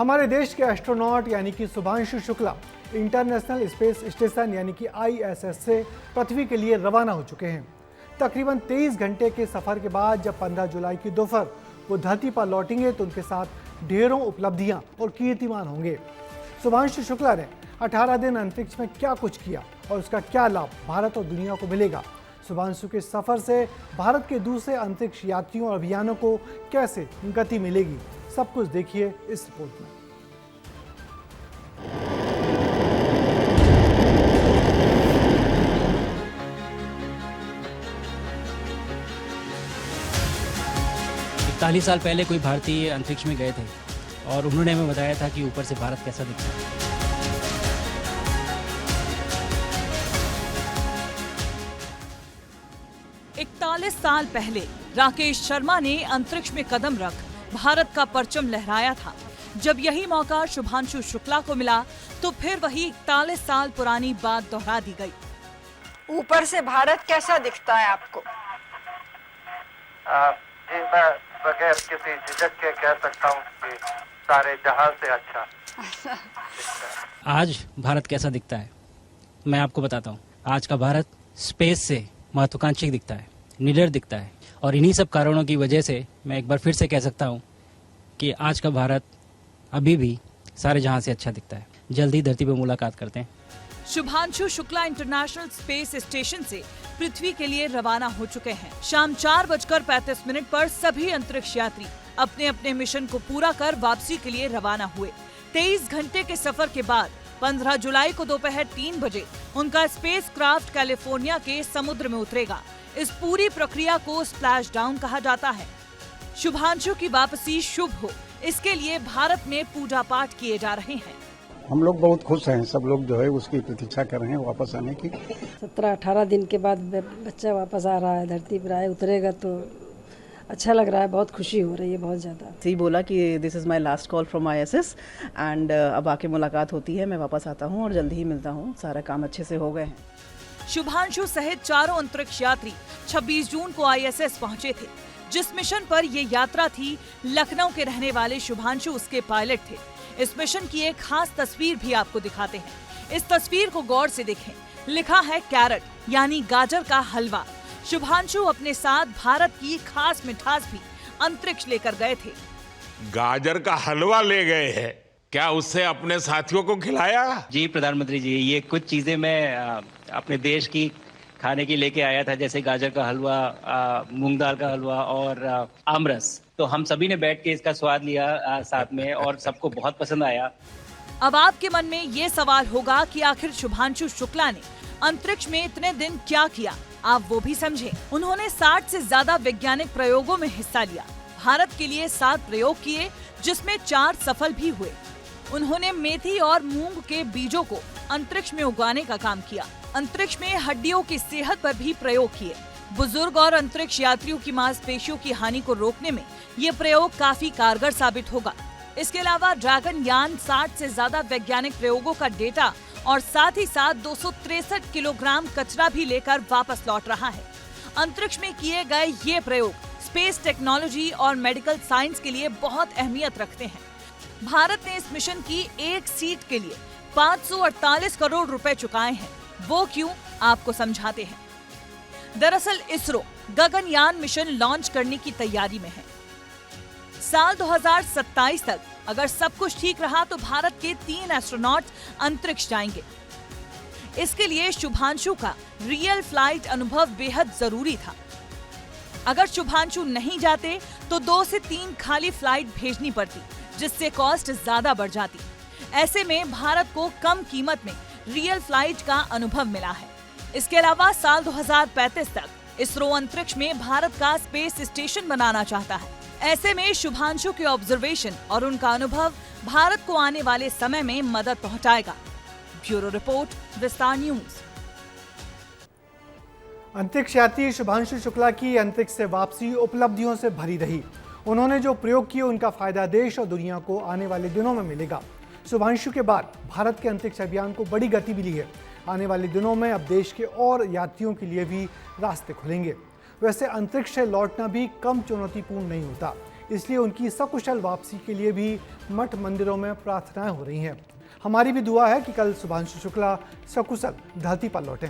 हमारे देश के एस्ट्रोनॉट यानी कि Shubhanshu Shukla international space station यानी कि ISS से पृथ्वी के लिए रवाना हो चुके हैं। तकरीबन 23 घंटे के सफर के बाद जब 15 जुलाई की दोपहर वो धरती पर लौटेंगे तो उनके साथ ढेरों उपलब्धियां और कीर्तिमान होंगे। शुभांशु शुक्ला ने 18 दिन अंतरिक्ष में क्या कुछ किया और उसका क्या लाभ भारत और दुनिया को मिलेगा, शुभांशु के सफर से भारत के दूसरे अंतरिक्ष यात्रियों और अभियानों को कैसे गति मिलेगी, सब कुछ देखिए इस रिपोर्ट में। चालीस साल पहले कोई भारतीय अंतरिक्ष में गए थे और उन्होंने हमें बताया था कि ऊपर से भारत कैसा दिखता है। इकतालीस साल पहले राकेश शर्मा ने अंतरिक्ष में कदम रख भारत का परचम लहराया था। जब यही मौका शुभांशु शुक्ला को मिला तो फिर वही 41 साल पुरानी बात दोहरा दी गई। ऊपर से भारत कैसा दिखता है आपको? मैं बगैर किसी झिझक के कह सकता हूँ कि सारे जहां से अच्छा। आज भारत कैसा दिखता है मैं आपको बताता हूँ। आज का भारत स्पेस से महत्वाकांक्षी दिखता है, निडर दिखता है और इन्हीं सब कारणों की वजह से मैं एक बार फिर से कह सकता हूँ कि आज का भारत अभी भी सारे जहां से अच्छा दिखता है। जल्दी धरती पर मुलाकात करते हैं। Shubhanshu Shukla international space station से पृथ्वी के लिए रवाना हो चुके हैं। शाम 4:35 पर सभी अंतरिक्ष यात्री अपने अपने मिशन को पूरा कर वापसी के लिए रवाना हुए। 23 घंटे के सफर के बाद 15 जुलाई को दोपहर 3 बजे उनका स्पेस क्राफ्ट कैलिफोर्निया के समुद्र में उतरेगा। इस पूरी प्रक्रिया को स्प्लैश डाउन कहा जाता है। शुभांशु की वापसी शुभ हो, इसके लिए भारत में पूजा पाठ किए जा रहे हैं। हम लोग बहुत खुश हैं, सब लोग जो है उसकी प्रतीक्षा कर रहे हैं वापस आने की। 17-18 दिन के बाद बच्चा वापस आ रहा है, धरती पर आए उतरेगा तो अच्छा लग रहा है, बहुत खुशी हो रही है, बहुत ज़्यादा। ही बोला कि this is my last call from ISS and अब आके मुलाकात होती है, मैं वापस आता हूँ और जल्दी ही मिलता हूँ, सारा काम अच्छे से हो गए हैं। शुभांशु सहित चारों अंतरिक्ष यात्री 26 जून को ISS पहुंचे थे। जिस मिशन पर ये यात्रा थी, लखनऊ के रहने वाले शुभांशु उसके पायलट थे। इस मिशन की एक खास तस्वीर भी आपको दिखाते हैं। इस तस्वीर को गौर से देखें। लिखा है कैरट यानी गाजर का हलवा। शुभांशु अपने साथ भारत की खास मिठास भी अंतरिक्ष लेकर गए थे। गाजर का हलवा ले गए हैं, क्या उससे अपने साथियों को खिलाया? जी प्रधानमंत्री जी, ये कुछ चीजें मैं अपने देश की खाने की लेके आया था, जैसे गाजर का हलवा, मूंग दाल का हलवा और आमरस। तो हम सभी ने बैठ के इसका स्वाद लिया साथ में और सबको बहुत पसंद आया। अब आपके मन में ये सवाल होगा कि आखिर शुभांशु शुक्ला ने अंतरिक्ष में इतने दिन क्या किया, आप वो भी समझें। उन्होंने 60 से ज्यादा वैज्ञानिक प्रयोगों में हिस्सा लिया। भारत के लिए 7 प्रयोग किए, जिसमें 4 सफल भी हुए। उन्होंने मेथी और मूंग के बीजों को अंतरिक्ष में उगाने का काम किया। अंतरिक्ष में हड्डियों की सेहत पर भी प्रयोग किए। बुजुर्ग और अंतरिक्ष यात्रियों की मांसपेशियों की हानि को रोकने में ये प्रयोग काफी कारगर साबित होगा। इसके अलावा ड्रैगन यान 60 से ज्यादा वैज्ञानिक प्रयोगों का डेटा और साथ ही साथ 263 किलोग्राम कचरा भी लेकर वापस लौट रहा है। अंतरिक्ष में किए गए ये प्रयोग स्पेस टेक्नोलॉजी और मेडिकल साइंस के लिए बहुत अहमियत रखते हैं। भारत ने इस मिशन की एक सीट के लिए 548 करोड़ रुपए चुकाए हैं। वो क्यों, आपको समझाते हैं। दरअसल इसरो गगनयान मिशन लॉन्च करने की तैयारी में है। साल 2027 तक अगर सब कुछ ठीक रहा तो भारत के 3 एस्ट्रोनॉट अंतरिक्ष जाएंगे। इसके लिए शुभांशु का रियल फ्लाइट अनुभव बेहद जरूरी था। अगर शुभांशु नहीं जाते तो 2 से 3 खाली फ्लाइट भेजनी पड़ती, जिससे कॉस्ट ज्यादा बढ़ जाती। ऐसे में भारत को कम कीमत में रियल फ्लाइट का अनुभव मिला है। इसके अलावा साल 2035 तक इसरो अंतरिक्ष में भारत का स्पेस स्टेशन बनाना चाहता है। ऐसे में शुभांशु के ऑब्जर्वेशन और उनका अनुभव भारत को आने वाले समय में मदद पहुंचाएगा। ब्यूरो रिपोर्ट, विस्तार न्यूज। अंतरिक्ष यात्री शुभांशु शुक्ला की अंतरिक्ष से वापसी उपलब्धियों से भरी रही। उन्होंने जो प्रयोग किए उनका फायदा देश और दुनिया को आने वाले दिनों में मिलेगा। शुभांशु के बाद भारत के अंतरिक्ष अभियान को बड़ी गति मिली है। आने वाले दिनों में अब देश के और यात्रियों के लिए भी रास्ते खुलेंगे। वैसे अंतरिक्ष से लौटना भी कम चुनौतीपूर्ण नहीं होता। इसलिए उनकी सकुशल वापसी के लिए भी मठ मंदिरों में प्रार्थनाएं हो रही हैं। हमारी भी दुआ है कि कल शुभांशु शुक्ला सकुशल धरती पर लौटें।